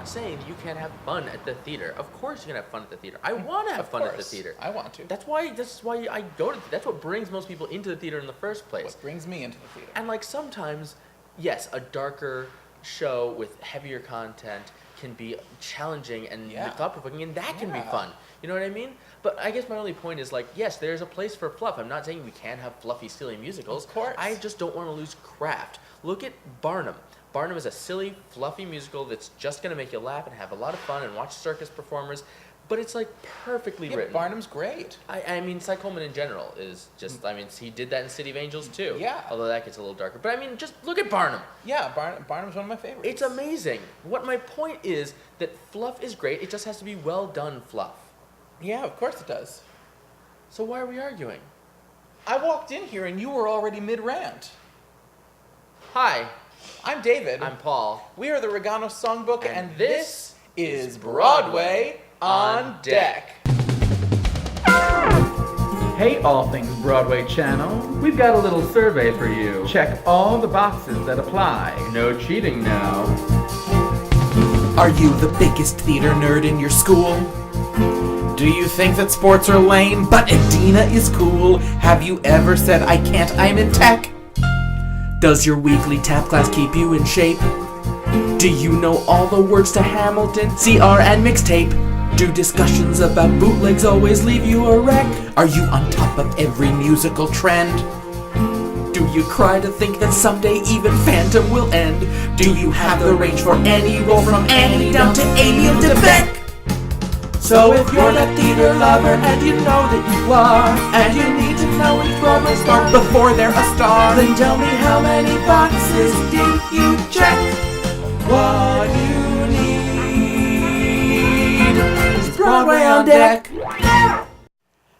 not saying you can't have fun at the theater. Of course you can have fun at the theater. I want to have fun at the theater. I want to. That's why I go to. That's what brings most people into the theater in the first place. What brings me into the theater. And like sometimes, yes, a darker show with heavier content can be challenging and thought-provoking, and that can be fun. You know what I mean? But I guess my only point is, like, yes, there's a place for fluff. I'm not saying we can't have fluffy, silly musicals. Of course. I just don't want to lose craft. Look at Barnum. Barnum is a silly, fluffy musical that's just going to make you laugh and have a lot of fun and watch circus performers, but it's, like, perfectly written. Barnum's great. I mean, Cy Coleman in general is just, I mean, he did that in City of Angels, too. Yeah. Although that gets a little darker. But, I mean, just look at Barnum. Yeah, Barnum's one of my favorites. It's amazing. What my point is that fluff is great. It just has to be well done fluff. Yeah, of course it does. So why are we arguing? I walked in here and you were already mid-rant. Hi. I'm David. I'm Paul. We are the Rigano Songbook, And this is Broadway on Deck. Hey, All Things Broadway channel. We've got a little survey for you. Check all the boxes that apply. No cheating now. Are you the biggest theater nerd in your school? Do you think that sports are lame, but Adina is cool? Have you ever said, I can't, I'm in tech? Does your weekly tap class keep you in shape? Do you know all the words to Hamilton, CR, and mixtape? Do discussions about bootlegs always leave you a wreck? Are you on top of every musical trend? Do you cry to think that someday even Phantom will end? Do you have the range for any role from Annie down to Amy and DeBeck? So if you're that theater lover and you know that you are, and you need to know each Broadway star before they're a star, then tell me how many boxes did you check? What you need is Broadway on Deck.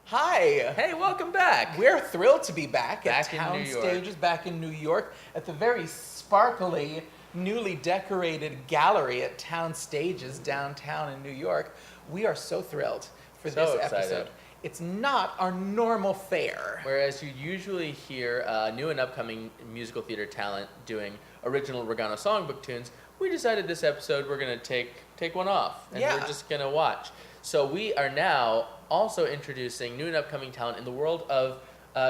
Hi. Hey, welcome back. We're thrilled to be back at Back in Town New York. Stages, back in New York, at the very sparkly, newly decorated gallery at Town Stages downtown in New York. We are so thrilled for So this excited. episode. It's not our normal fare. Whereas you usually hear new and upcoming musical theater talent doing original Rigano songbook tunes, we decided this episode we're going to take one off, and we're just going to watch. So we are now also introducing new and upcoming talent in the world of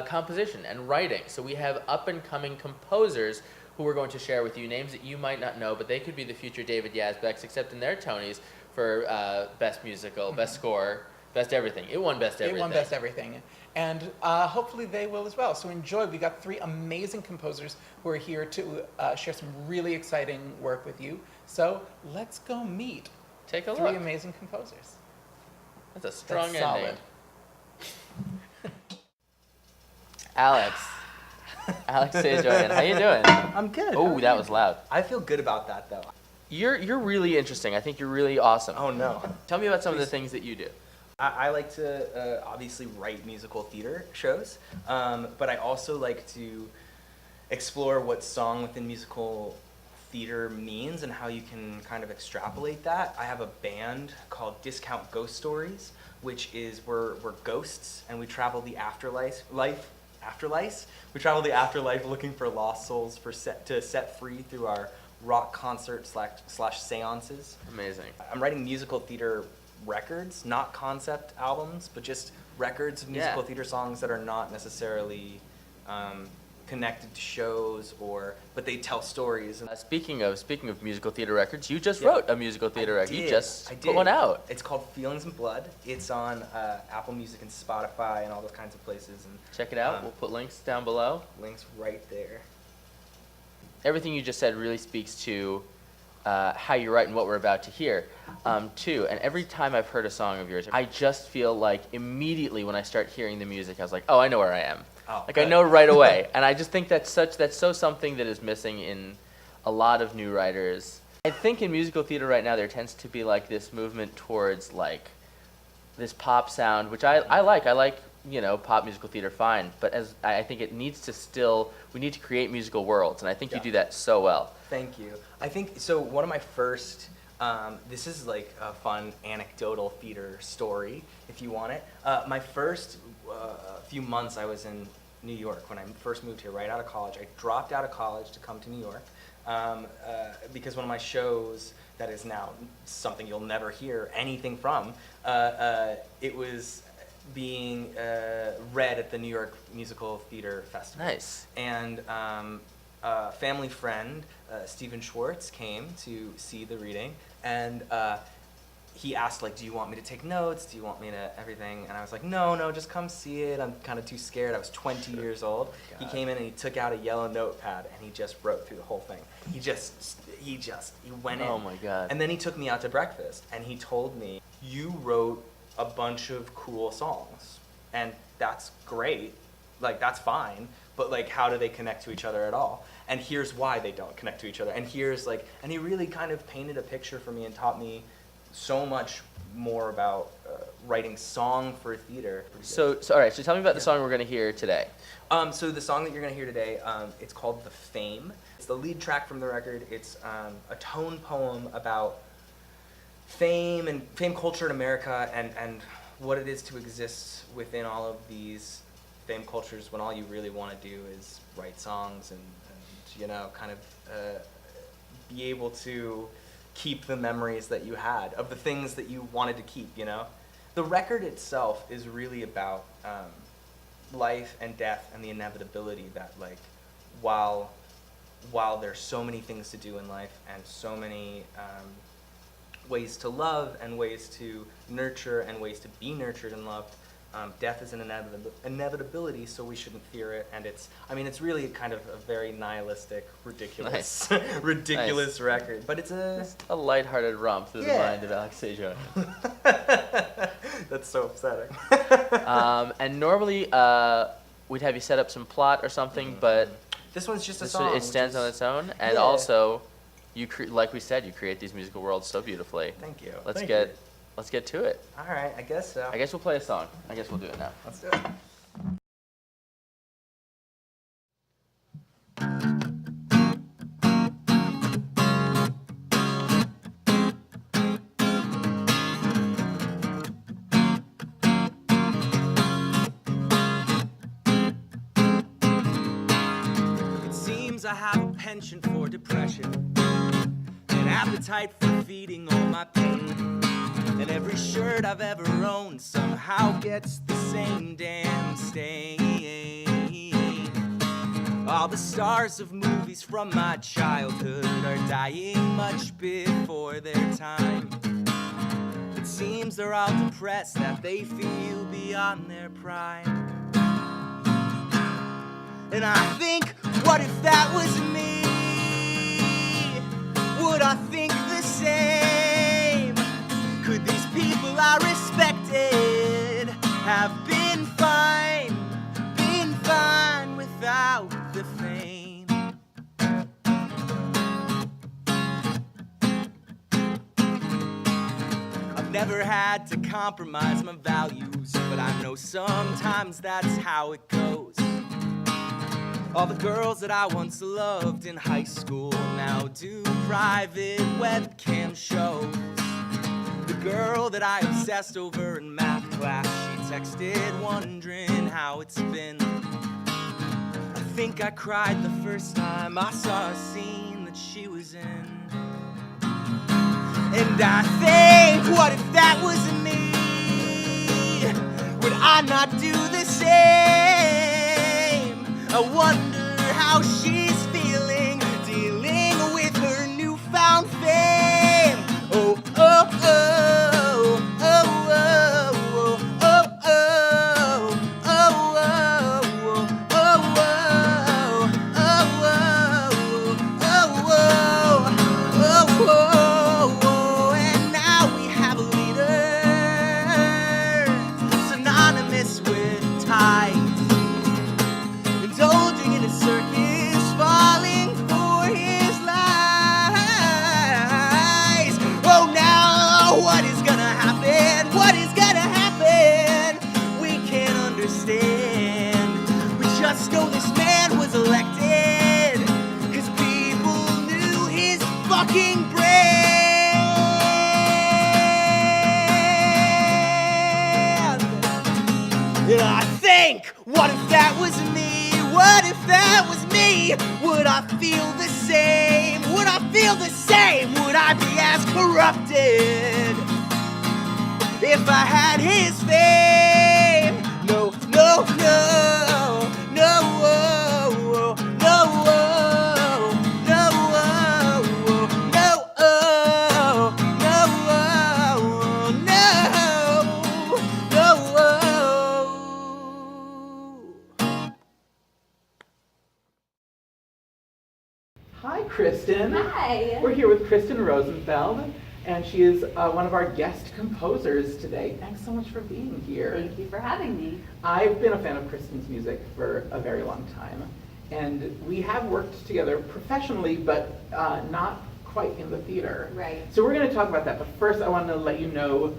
composition and writing. So we have up-and-coming composers who we're going to share with you, names that you might not know, but they could be the future David Yazbeks, except in their Tonys for Best Musical, Best Score, Best Everything. It won Best Everything. It won Best Everything. And hopefully they will as well. So enjoy. We got three amazing composers who are here to share some really exciting work with you. So let's go meet Take a three look. amazing composers. That's a strong That's ending. Alex Sage Oyen, how you doing? I'm good. Oh, that was loud. I feel good about that, though. You're really interesting. I think you're really awesome. Oh, no. Tell me about some of the things that you do. I like to obviously write musical theater shows, but I also like to explore what song within musical theater means and how you can kind of extrapolate that. I have a band called Discount Ghost Stories, which is we're ghosts and we travel the afterlife. We travel the afterlife looking for lost souls to set free through our rock concert slash seances. Amazing. I'm writing musical theater records, not concept albums, but just records of musical theater songs that are not necessarily connected to shows, but they tell stories. Speaking of musical theater records, you just wrote a musical theater record. You just I put did. one out. It's called Feelings and Blood. It's on Apple Music and Spotify and all those kinds of places. And Check it out. We'll put links down below. links right there. Everything you just said really speaks to how you write and what we're about to hear, too. And every time I've heard a song of yours, I just feel like immediately when I start hearing the music, I was like, oh, I know where I am. Oh, like good. I know right away. And I just think that's so something that is missing in a lot of new writers. I think in musical theater right now there tends to be like this movement towards like this pop sound, which I like. I like, pop musical theater fine, but as I think it needs to we need to create musical worlds, and I think you do that so well. Thank you. I think, so one of my first, this is like a fun anecdotal theater story, if you want it. My first few months I was in New York when I first moved here, right out of college. I dropped out of college to come to New York. because one of my shows that is now something you'll never hear anything from, it was being read at the New York Musical Theater Festival. Nice. And a family friend, Stephen Schwartz, came to see the reading, and he asked, like, do you want me to take notes? Do you want me to everything? And I was like, no, just come see it. I'm kind of too scared. I was 20 years old. He came in and he took out a yellow notepad and he just wrote through the whole thing. He went in. Oh my God. And then he took me out to breakfast and he told me, you wrote a bunch of cool songs and that's great. Like, that's fine. But like, how do they connect to each other at all? And here's why they don't connect to each other. And here's like, and he really kind of painted a picture for me and taught me so much more about writing song for theater. So all right, so tell me about the song we're going to hear today. So the song that you're going to hear today, it's called The Fame. It's the lead track from the record. It's a tone poem about fame and fame culture in America and what it is to exist within all of these fame cultures when all you really want to do is write songs and you know, kind of be able to keep the memories that you had of the things that you wanted to keep, you know? The record itself is really about life and death and the inevitability that, like, while there's so many things to do in life and so many ways to love and ways to nurture and ways to be nurtured and loved, death is an inevitability, so we shouldn't fear it. And it's really kind of a very nihilistic, ridiculous, ridiculous record. But it's a lighthearted romp through the mind of Alex Sage Oyen. That's so upsetting. And normally we'd have you set up some plot or something, but this one's just a song. It stands on its own, and also, like we said, you create these musical worlds so beautifully. Thank you. Let's get to it. All right, I guess so. I guess we'll play a song. I guess we'll do it now. Let's do it. It seems I have a penchant for depression, an appetite for feeding all my pain. And every shirt I've ever owned somehow gets the same damn stain. All the stars of movies from my childhood are dying much before their time. It seems they're all depressed that they feel beyond their prime. And I think, what if that was me? Would I think the same? Could these people I respected have been fine without the fame? I've never had to compromise my values, but I know sometimes that's how it goes. All the girls that I once loved in high school now do private webcam shows. The girl that I obsessed over in math class, she texted wondering how it's been. I think I cried the first time I saw a scene that she was in. And I think, what if that was me? Would I not do the same? I wonder how she's feeling, dealing with her newfound fame. Oh, oh, oh, oh, oh, oh, oh, oh, oh, oh, oh, and now we have a leader synonymous with tides, indulging in a circus, falling for his lies. Oh, now what is gonna happen? What is gonna happen? We can't understand. We just know this man was elected 'cause people knew his fucking brand. And I think, what if that was me? What if that was me, would I feel the same? Would I feel the same? Would I be as corrupted if I had his fame? No, no, no, no, no, no, no, Hi, Kristen. Hi. We're here with Kristen Rosenfeld, and she is one of our guest composers today. Thanks so much for being here. Thank you for having me. I've been a fan of Kristen's music for a very long time, and we have worked together professionally, but not quite in the theater. Right. So we're going to talk about that, but first I want to let you know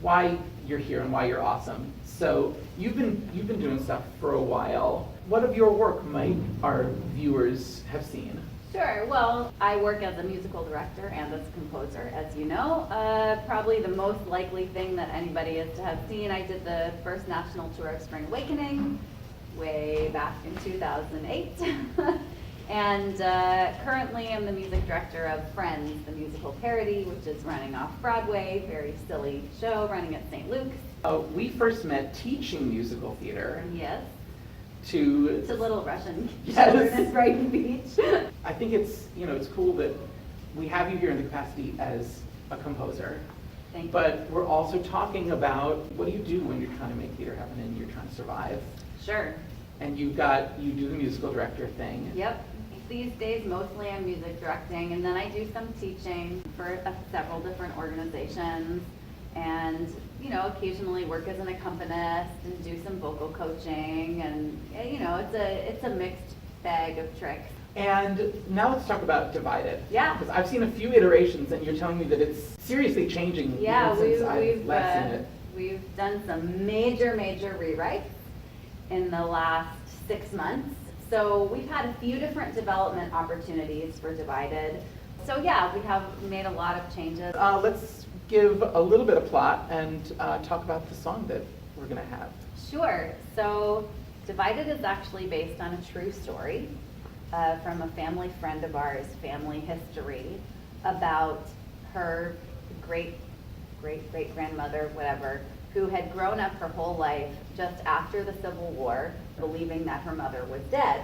why you're here and why you're awesome. So you've been doing stuff for a while. What of your work might our viewers have seen? Sure. Well, I work as a musical director and as a composer, as you know. Probably the most likely thing that anybody is to have seen, I did the first national tour of Spring Awakening way back in 2008. And currently I'm the music director of Friends, the musical parody, which is running off-Broadway, very silly show running at St. Luke's. We first met teaching musical theater Yes. to Little Russian Yes. children in Brighton Beach. I think it's cool that we have you here in the capacity as a composer. Thank you. But we're also talking about what do you do when you're trying to make theater happen and you're trying to survive. Sure. And you do the musical director thing. Yep. These days, mostly I'm music directing, and then I do some teaching for several different organizations, and occasionally work as an accompanist and do some vocal coaching, and it's a mixed bag of tricks. And now let's talk about Divided. Yeah. Because I've seen a few iterations, and you're telling me that it's seriously changing Yeah, even since I've last seen it. we've done some major rewrites in the last 6 months. So we've had a few different development opportunities for Divided. So yeah, we have made a lot of changes. Let's give a little bit of plot and talk about the song that we're going to have. Sure. So Divided is actually based on a true story from a family friend of ours, family history, about her great-great-great-grandmother, whatever, who had grown up her whole life just after the Civil War, believing that her mother was dead,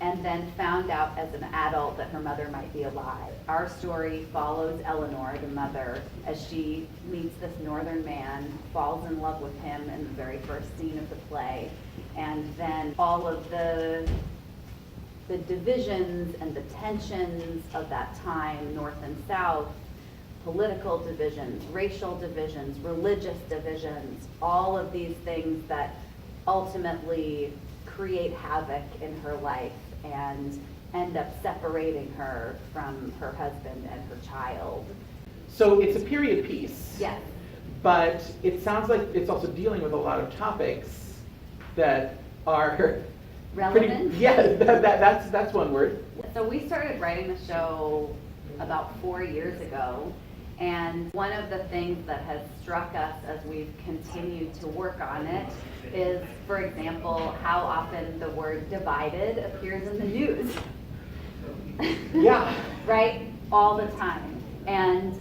and then found out as an adult that her mother might be alive. Our story follows Eleanor, the mother, as she meets this northern man, falls in love with him in the very first scene of the play, and then all of the divisions and the tensions of that time, North and South, political divisions, racial divisions, religious divisions, all of these things that ultimately create havoc in her life and end up separating her from her husband and her child. So it's a period piece. Yes. But it sounds like it's also dealing with a lot of topics that are Relevant? That's one word. So we started writing the show about 4 years ago, and one of the things that has struck us as we've continued to work on it is, for example, how often the word divided appears in the news. Yeah. Right? All the time. And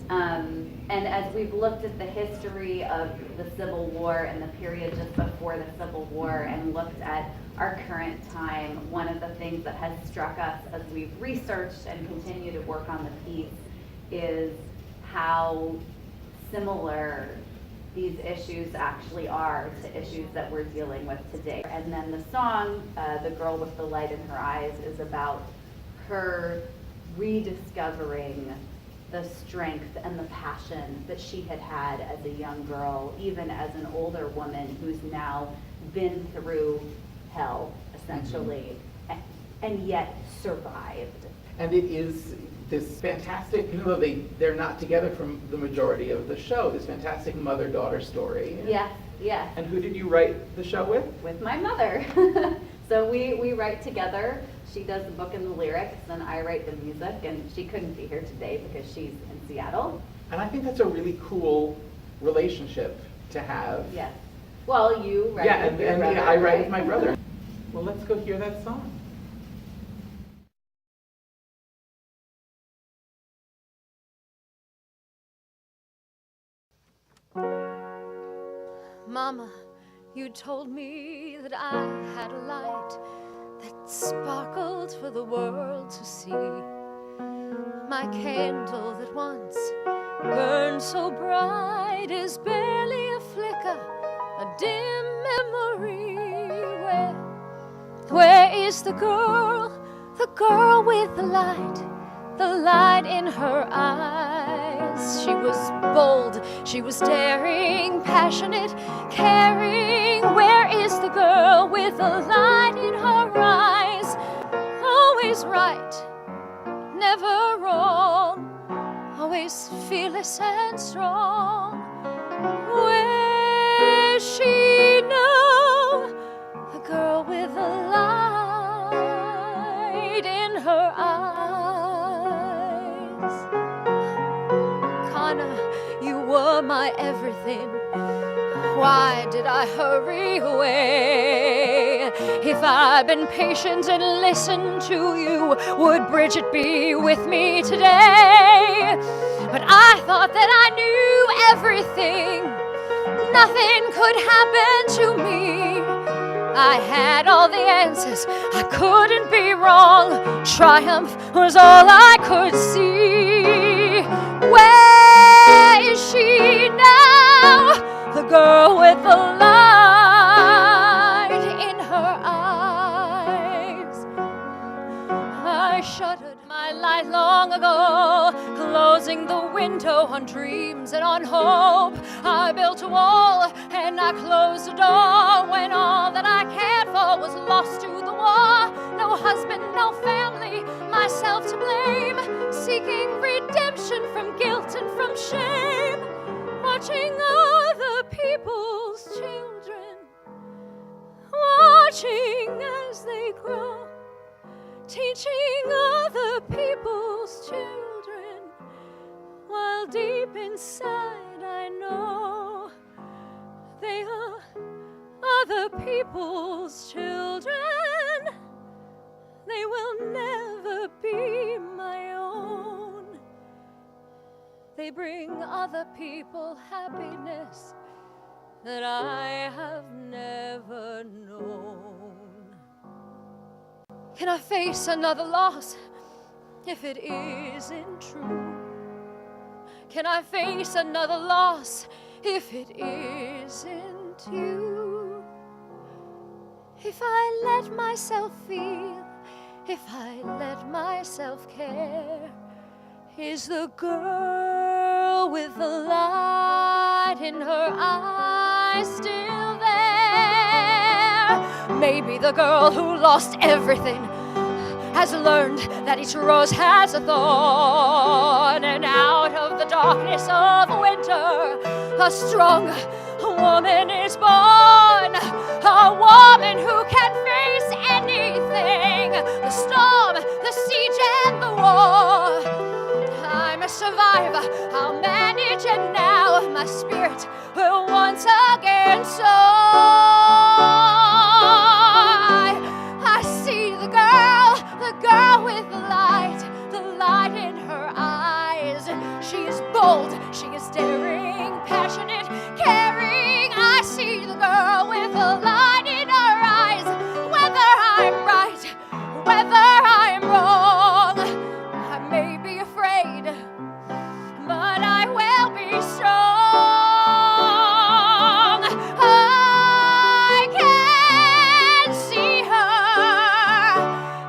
as we've looked at the history of the Civil War and the period just before the Civil War and looked at our current time, one of the things that has struck us as we've researched and continue to work on the piece is how similar these issues actually are to issues that we're dealing with today. And then the song, The Girl with the Light in Her Eyes, is about her rediscovering the strength and the passion that she had had as a young girl, even as an older woman who's now been through hell, essentially, and yet survived. And it is this fantastic, even though they're not together from the majority of the show, this fantastic mother-daughter story. Yes, yes. And who did you write the show with? With my mother. So we write together. She does the book and the lyrics, and I write the music, and she couldn't be here today because she's in Seattle. And I think that's a really cool relationship to have. Yes. Well, you write with your brother, I write right? with my brother. Well, let's go hear that song. Mama, you told me that I had a light that sparkled for the world to see. My candle that once burned so bright is barely a flicker, a dim memory. Where is the girl with the light in her eyes? She was bold, she was daring, passionate, caring. Where is the girl with the light in her eyes? Always right, never wrong, always fearless and strong. Where is she now? The girl with the light in her eyes. Connor, you were my everything. Why did I hurry away? If I'd been patient and listened to you, would Bridget be with me today? But I thought that I knew everything. Nothing could happen to me. I had all the answers, I couldn't be wrong. Triumph was all I could see. Where is she now? The girl with the light in her eyes. I shuttered my light long ago, closing the window on dreams and on hope. I built a wall and I closed a door when all that I cared for was lost to the war. No husband, no family, myself to blame, seeking redemption from guilt and from shame. Watching other people's children, watching as they grow, teaching other people's children, while deep inside I know they are other people's children. They will never be my own. They bring other people happiness that I have never known. Can I face another loss if it isn't true? Can I face another loss if it isn't you? If I let myself feel, if I let myself care, is the girl with the light in her eyes still there? Maybe the girl who lost everything has learned that each rose has a thorn, and out of the darkness of winter, a strong woman is born. A woman who can face anything, the storm, the siege, and the war. I'm a survivor, I'll manage it now. My spirit will once again soar. I see the girl with the light in her eyes. She is bold, she is daring, passionate, caring. I see the girl with the light in her eyes. Whether I'm right, whether I'm wrong, I may be afraid, but I will be strong. I can see her.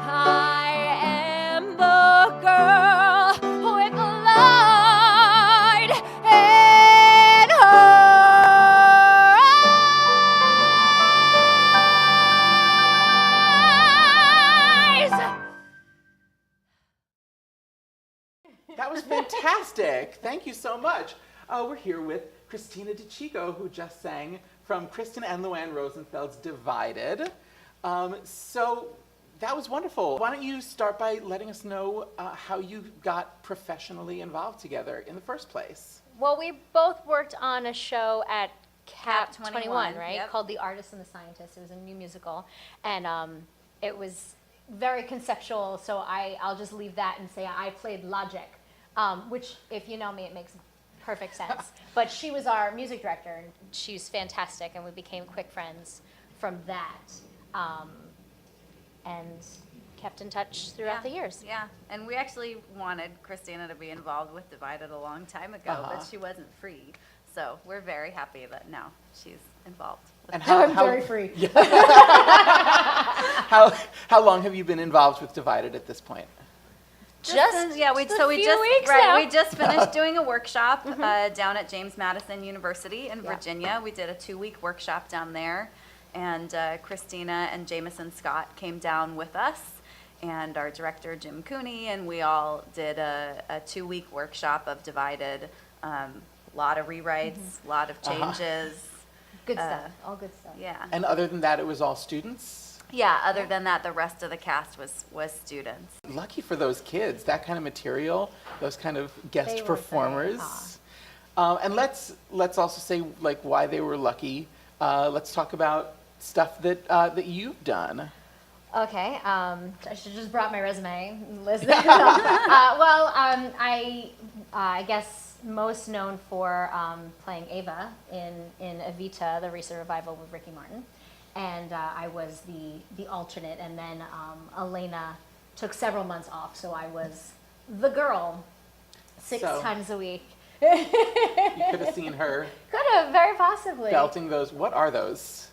I am the girl with the light in her eyes. That was fantastic. Thank you so much. We're here with Christina DeCicco, who just sang from Kristen and Luanne Rosenfeld's Divided. So that was wonderful. Why don't you start by letting us know how you got professionally involved together in the first place? Well, we both worked on a show at Cap Cap 21, 21, right? yep. Called The Artist and the Scientist. It was a new musical. And it was very conceptual, so I'll just leave that and say I played Logic, which, if you know me, it makes perfect sense. But she was our music director, and she's fantastic, and we became quick friends from that, and kept in touch throughout the years. Yeah, and we actually wanted Christina to be involved with Divided a long time ago, but she wasn't free. So we're very happy that now she's involved. And I'm very free. How long have you been involved with Divided at this point? We just finished doing a workshop down at James Madison University in Virginia. We did a 2-week workshop down there, and Christina and Jameson Scott came down with us, and our director Jim Cooney, and we all did a 2-week workshop of Divided. Lot of rewrites, a lot of changes. Good stuff, all good stuff. Yeah. And other than that, it was all students? Yeah, other than that, the rest of the cast was students. Lucky for those kids, that kind of material, those kind of guest They were performers. And let's also say like why they were lucky. Let's talk about stuff that you've done. Okay, I should just brought my resume and listed. I guess most known for playing Ava in Evita, the recent revival with Ricky Martin, and I was the alternate, and then Elena took several months off, so I was the girl 6 times a week. You could have seen her. Could have, very possibly. Belting those. What are those?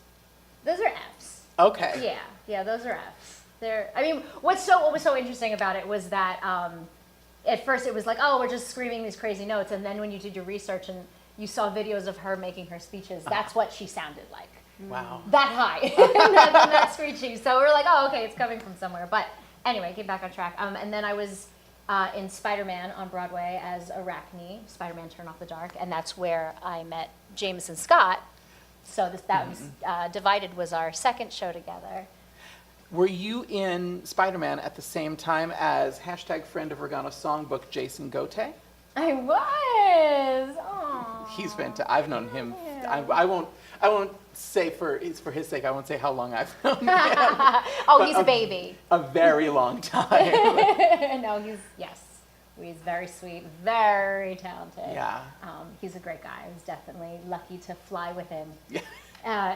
Those are Fs. Okay. Yeah, those are Fs. What was so interesting about it was that at first it was like, oh, we're just screaming these crazy notes, and then when you did your research and you saw videos of her making her speeches, that's what she sounded like. Wow. That high, not screeching. So we were like, oh, okay, it's coming from somewhere. But anyway, get back on track. And then I was in Spider-Man on Broadway as Arachne, Spider-Man Turn Off the Dark, and that's where I met Jameson Scott. So that was Divided was our second show together. Were you in Spider-Man at the same time as #friend of Regano Songbook Jason Gote? I was. Aww. He's fantastic. I've known him. I won't say for his sake. I won't say how long I've known him. He's a baby. A very long time. No, he's very sweet, very talented. Yeah. He's a great guy. I was definitely lucky to fly with him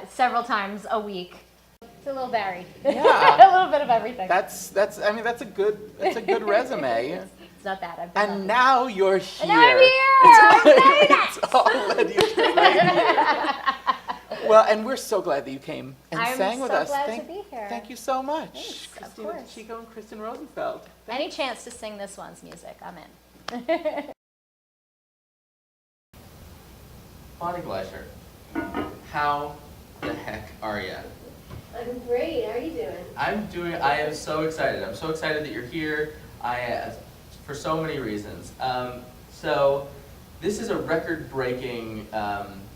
several times a week. It's a little varied. Yeah. A little bit of everything. That's a good resume. It's not bad. I've been lucky. And now you're here. And I'm here. It's all led you to right here. Well, and we're so glad that you came and sang with us. I'm so glad to be here. Thank you so much. Thanks, Christina of course. DeCicco and Kristen Rosenfeld. Any chance to sing this one's music, I'm in. Bonnie Gleicher, how the heck are you? I'm great. How are you doing? I am so excited. I'm so excited that you're here. For so many reasons. So this is a record-breaking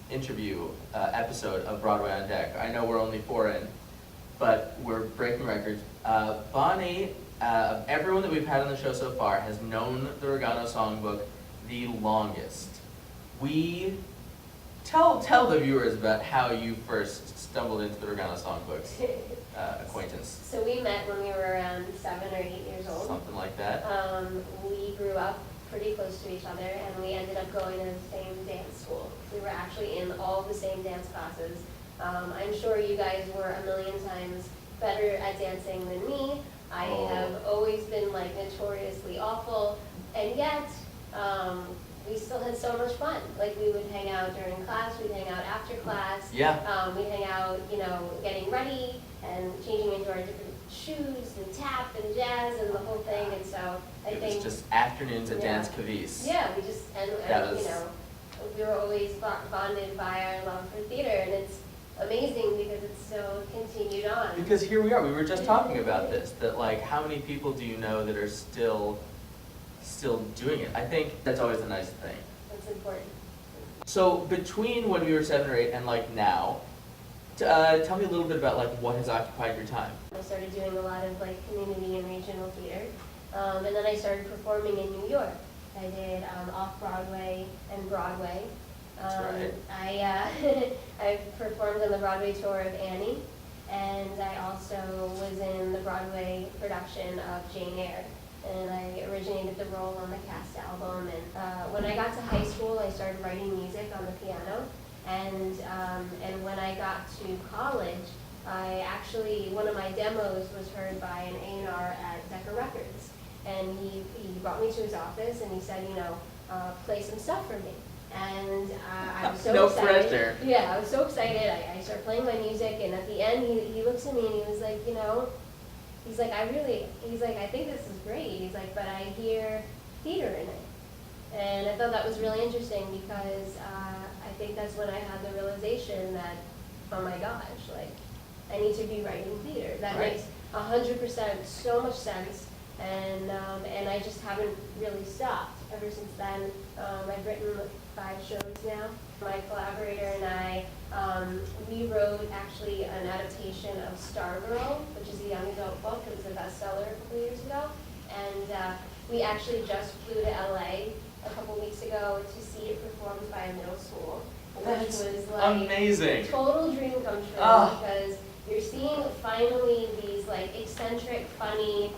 interview episode of Broadway on Deck. I know we're only 4 in, but we're breaking records. Bonnie, everyone that we've had on the show so far has known the Rigano Songbook the longest. Tell the viewers about how you first stumbled into the Rigano Songbook's acquaintance. So we met when we were around 7 or 8 years old. Something like that. We grew up pretty close to each other, and we ended up going to the same dance school. We were actually in all the same dance classes. I'm sure you guys were a million times better at dancing than me. I have always been like notoriously awful, and yet we still had so much fun. Like we would hang out during class, we'd hang out after class. Yeah. We'd hang out, getting ready and changing into our different shoes and tap and jazz and the whole thing. And so I think it was just afternoons at Dance Cavis. Yeah, we just we were always bonded by our love for theater, and it's amazing because it's still continued on. Because here we are. We were just talking about this. That like, how many people do you know that are still doing it? I think that's always a nice thing. That's important. So between when we were 7 or 8 and like now, tell me a little bit about like what has occupied your time. I started doing a lot of like community and regional theater, and then I started performing in New York. I did off-Broadway and Broadway. That's right. I performed on the Broadway tour of Annie, and I also was in the Broadway production of Jane Eyre. and I originated the role on the cast album. And when I got to high school, I started writing music on the piano. And when I got to college, one of my demos was heard by an A&R at Decca Records. And he brought me to his office and he said, play some stuff for me. And I was so no excited. pressure. Yeah, I was so excited. I started playing my music, and at the end, he looks at me and he was like, he's like, I think this is great. He's like, but I hear theater in it. And I thought that was really interesting because I think that's when I had the realization that, oh my gosh, like, I need to be writing theater. That makes 100% so much sense. And I just haven't really stopped ever since then. I've written 5 shows now. My collaborator and I, we wrote actually an adaptation of Stargirl, which is a young adult book. It was a bestseller a couple years ago. And we actually just flew to LA a couple weeks ago to see it performed by a middle school. That's which was like amazing. Total dream come true because you're seeing finally these like eccentric, funny,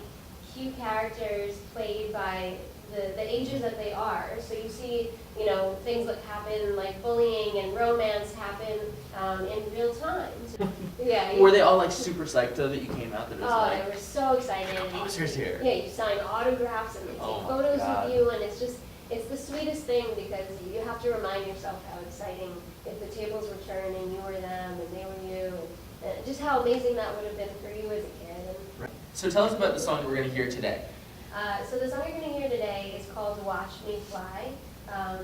cute characters played by the ages that they are. So you see, things that happen like bullying and romance happen in real time. So, yeah. Were they all like super psyched though that you came out? That it was they were so excited. Composers here. Yeah, you sign autographs and they take photos with you, and it's the sweetest thing because you have to remind yourself how exciting if the tables were turned and you were them and they were you, and just how amazing that would have been for you as a kid. Right. So tell us about the song that we're going to hear today. So the song you're going to hear today is called Watch Me Fly.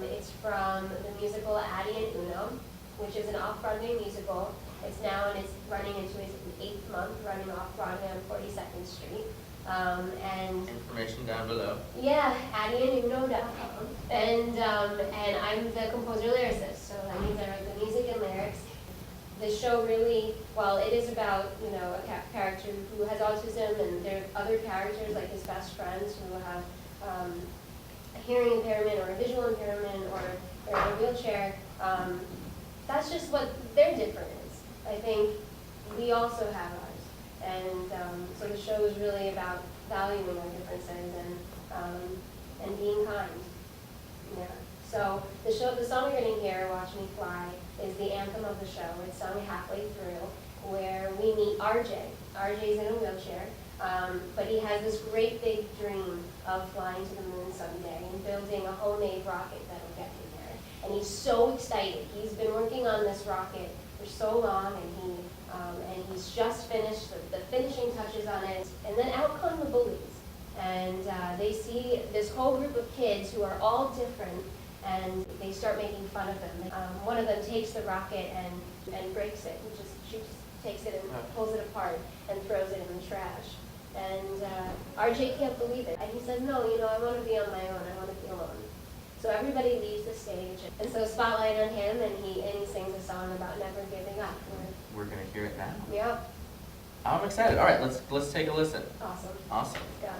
It's from the musical Addy and Uno, which is an off-Broadway musical. It's now running into its 8th month, running off-Broadway on 42nd Street. And information down below. Yeah, addyanduno.com. And I'm the composer lyricist, so that means I write the music and lyrics. The show really, while it is about, a character who has autism, and there are other characters like his best friends who have a hearing impairment or a visual impairment or they're in a wheelchair, that's just what their difference is. I think we also have ours. And so the show is really about valuing our differences and being kind. Yeah. So the song you're going to hear, Watch Me Fly, is the anthem of the show. It's sung halfway through, where we meet RJ. RJ's in a wheelchair, but he has this great big dream of flying to the moon someday and building a homemade rocket that'll get him there. And he's so excited. He's been working on this rocket for so long, and he's just finished the finishing touches on it. And then out come the bullies, and they see this whole group of kids who are all different, and they start making fun of them. One of them takes the rocket and breaks it, she just takes it and pulls it apart and throws it in the trash. And RJ can't believe it. And he says, no, I want to be on my own. I want to be alone. So everybody leaves the stage. And so spotlight on him, and he sings a song about never giving up. We're going to hear it now. Yeah. I'm excited. All right, let's take a listen. Awesome. Yeah.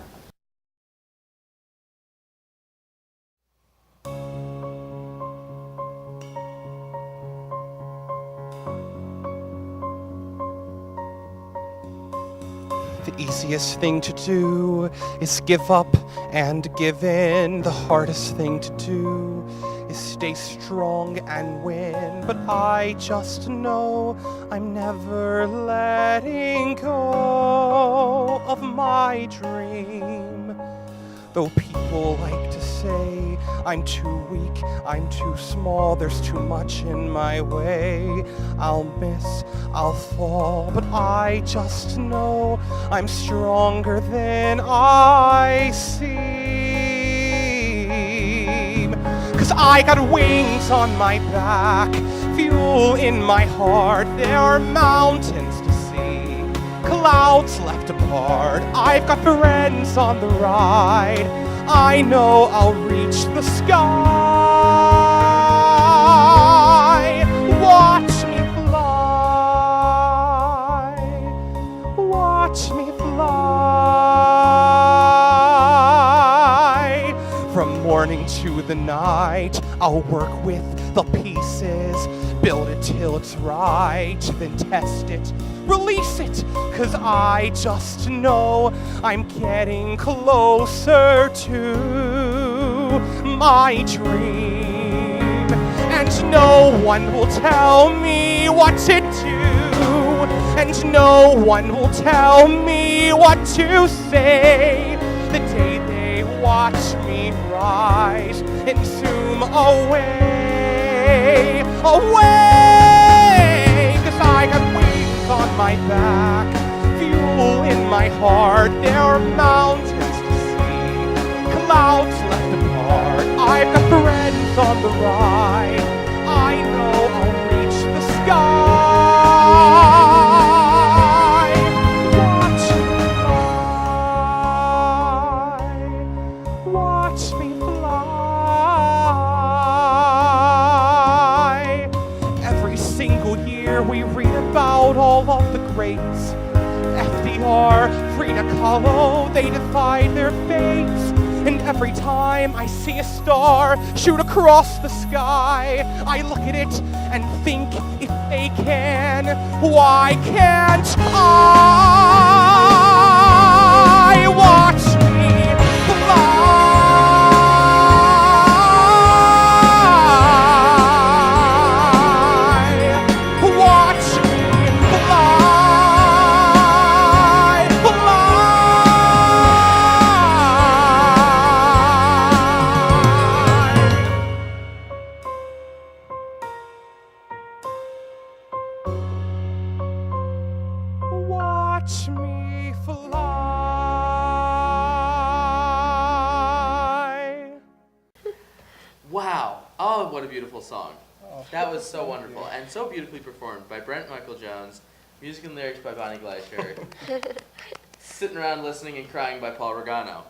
The easiest thing to do is give up and give in. The hardest thing to do is stay strong and win. But I just know I'm never letting go of my dream. Though people like to say I'm too weak, I'm too small, there's too much in my way. I'll miss, I'll fall, but I just know I'm stronger than I seem. 'Cause I got wings on my back, fuel in my heart, there are mountains to see, clouds left apart. I've got friends on the ride, I know I'll reach the sky. Watch me fly, watch me fly, from morning to the night. right. I'll work with the pieces, build it till it's right, then test it, release it, 'cause I just know I'm getting closer to my dream. And no one will tell me what to do, and no one will tell me what to say. The day they watch me rise and zoom away, away. 'Cause I got wings on my back, fuel in my heart. There are mountains to see, clouds left apart. I've got friends on the ride. I know I'll reach the sky. Watch me fly. Watch me fly. Every single year we read about all of the greats. FDR, Frida Kahlo, they defied their fates. And every time I see a star shoot across the sky, I look at it and think, if they can, why can't I? Watch me fly. Watch me fly. Watch me fly. Wow. Oh, what a beautiful song. That was so wonderful and so beautifully performed by Brent Michael Jones, music and lyrics by Bonnie Gleicher, sitting around listening and crying by Paul Rigano.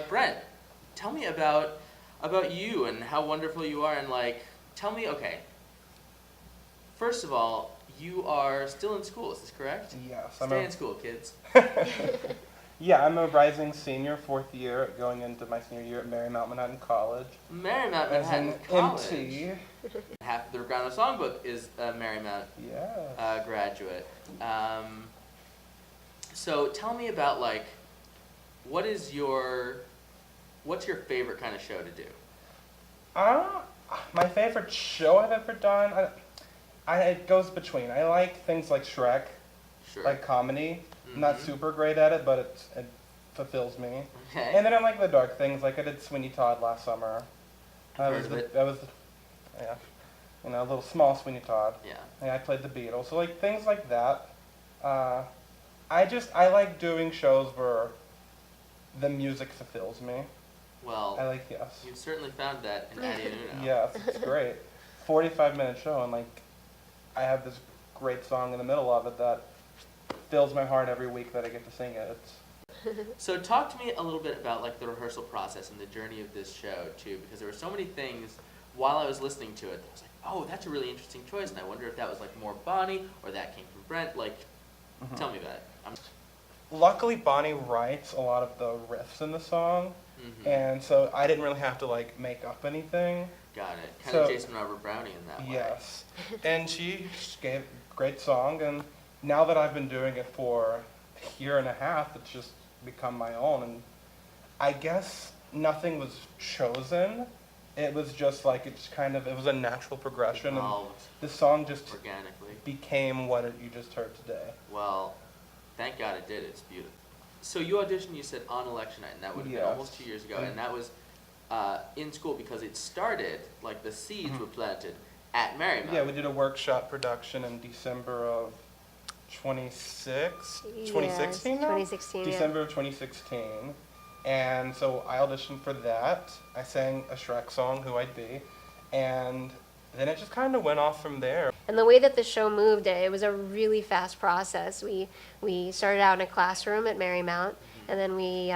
Brent, tell me about you and how wonderful you are, and tell me, okay, first of all, you are still in school, is this correct? Yes. Stay in school, kids. Yeah, I'm a rising senior, 4th year, going into my senior year at Marymount Manhattan College. Marymount As Manhattan an College. MT. Half the Rigano songbook is a Marymount Yes. graduate. So tell me about what's your favorite kind of show to do? My favorite show I've ever done, it goes between. I like things like Shrek, like comedy. I'm not super great at it, but it fulfills me. Okay. And then I like the dark things, like I did Sweeney Todd last summer. I was a little small Sweeney Todd. Yeah. And I played the Beatles, so things like that. I like doing shows where the music fulfills me. Well, yes. You've certainly found that in Addy and Uno. Yes, it's great. 45-minute show, and I have this great song in the middle of it that fills my heart every week that I get to sing it. So talk to me a little bit about the rehearsal process and the journey of this show too, because there were so many things while I was listening to it that I was like, oh, that's a really interesting choice, and I wonder if that was more Bonnie or that came from Brent. Tell me about it. Luckily, Bonnie writes a lot of the riffs in the song, and so I didn't really have to make up anything. Got it. Kind of Jason Robert Brownie in that way. Yes, and she gave a great song, and now that I've been doing it for a year and a half, it's just become my own, and I guess nothing was chosen. It was just it was a natural progression, and the song just organically became what you just heard today. Well, thank God it did. It's beautiful. So you auditioned, you said, on election night, and that would have been almost 2 years ago, and that was in school because it started, the seeds were planted at Marymount. Yeah, we did a workshop production in December of 2016 now? 2016, December of 2016. And so I auditioned for that. I sang a Shrek song, Who I'd Be, and then it just kind of went off from there. And the way that the show moved, it was a really fast process. We started out in a classroom at Marymount, and then we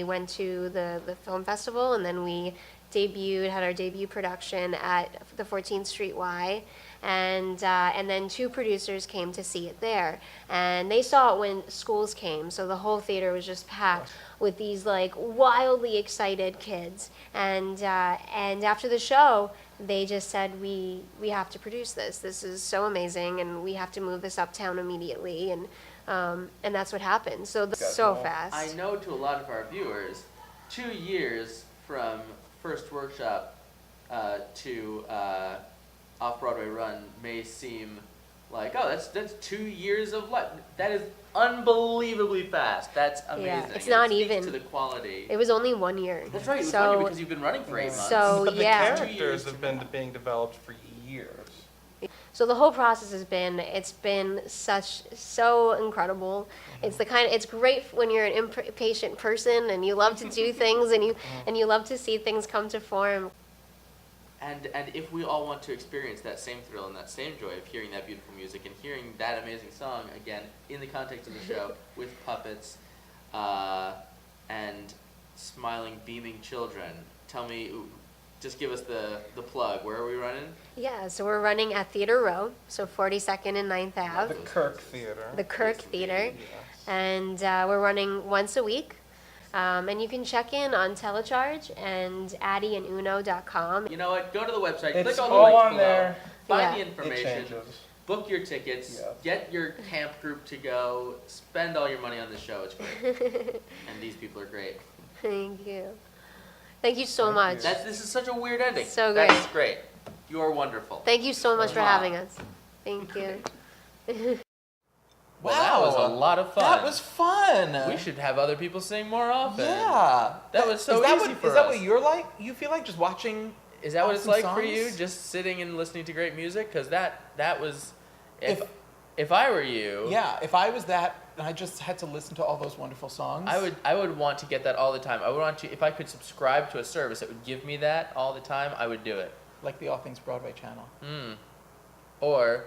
went to the film festival, and then we had our debut production at the 14th Street Y, and then 2 producers came to see it there, and they saw it when schools came, so the whole theater was just packed with these like wildly excited kids, and after the show, they just said, we have to produce this. This is so amazing, and we have to move this uptown immediately, and that's what happened. So fast. I know to a lot of our viewers, 2 years from first workshop to off-Broadway run may seem like, oh, that's 2 years of life. That is unbelievably fast. That's amazing. Yeah, it's not even to the quality. It was only 1 year. That's right. It was 1 year because you've been running for 8 months. So But the yeah. characters have been being developed for years. So the whole process has been, so incredible. It's it's great when you're an impatient person and you love to do things and you love to see things come to form. And if we all want to experience that same thrill and that same joy of hearing that beautiful music and hearing that amazing song again in the context of the show with puppets and smiling, beaming children, tell me, just give us the plug. Where are we running? Yeah, so we're running at Theater Row, so 42nd and 9th Ave. The Kirk Theater. The Kirk Theater. Yes. And we're running once a week. And you can check in on Telecharge and addyanduno.com. You know what? Go to the website. It's click on the all links on below. there. Find Yeah. the It information. changes. Book your tickets. Yes. Get your camp group to go. Spend all your money on the show. It's great. And these people are great. Thank you. Thank you so much. This is such a weird ending. So great. That's great. You are wonderful. Thank you so much for Wow. having us. Thank you. Well, that was a lot of fun. That was fun. We should have other people sing more often. Yeah. That was so is that easy what, for Is that us. what you're like? You feel like just watching? Is that what it's awesome like songs? for you? Just sitting and listening to great music? Because that was, if I were you, Yeah. If I was that, and I just had to listen to all those wonderful songs. I would want to get that all the time. I would want to, if I could subscribe to a service that would give me that all the time, I would do it. Like the All Things Broadway channel. Or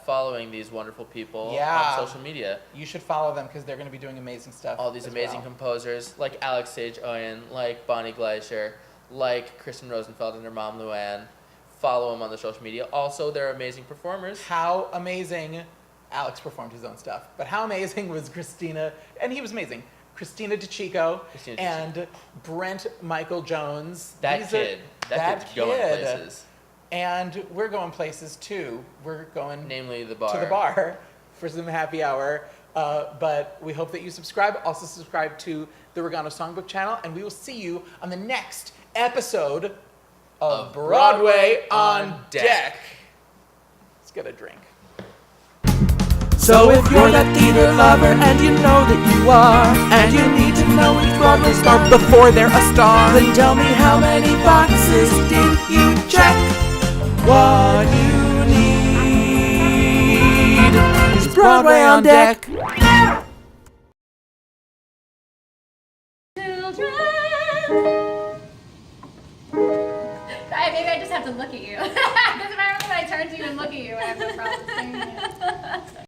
following these wonderful people Yeah. on social media. You should follow them because they're going to be doing amazing stuff. All these as amazing well. composers like Alex Sage Oyen, like Bonnie Gleicher, like Kristen Rosenfeld and her mom Luanne. Follow them on the social media. Also, they're amazing performers. How amazing. Alex performed his own stuff, but how amazing was Christina, and he was amazing. Christina DeCicco and Brent Michael Jones. That kid's going places. And we're going places too. We're going Namely the bar. to the bar for some happy hour. But we hope that you subscribe. Also subscribe to the Rigano Songbook channel, and we will see you on the next episode of Broadway on Deck. Let's get a drink. So if you're that theater lover and you know that you are, and you need to know each Broadway star before they're a star, then tell me how many boxes did you check? What you need is Broadway on Deck. Maybe I just have to look at you. Because if I remember when I turn to you and look at you, I have no problem singing it.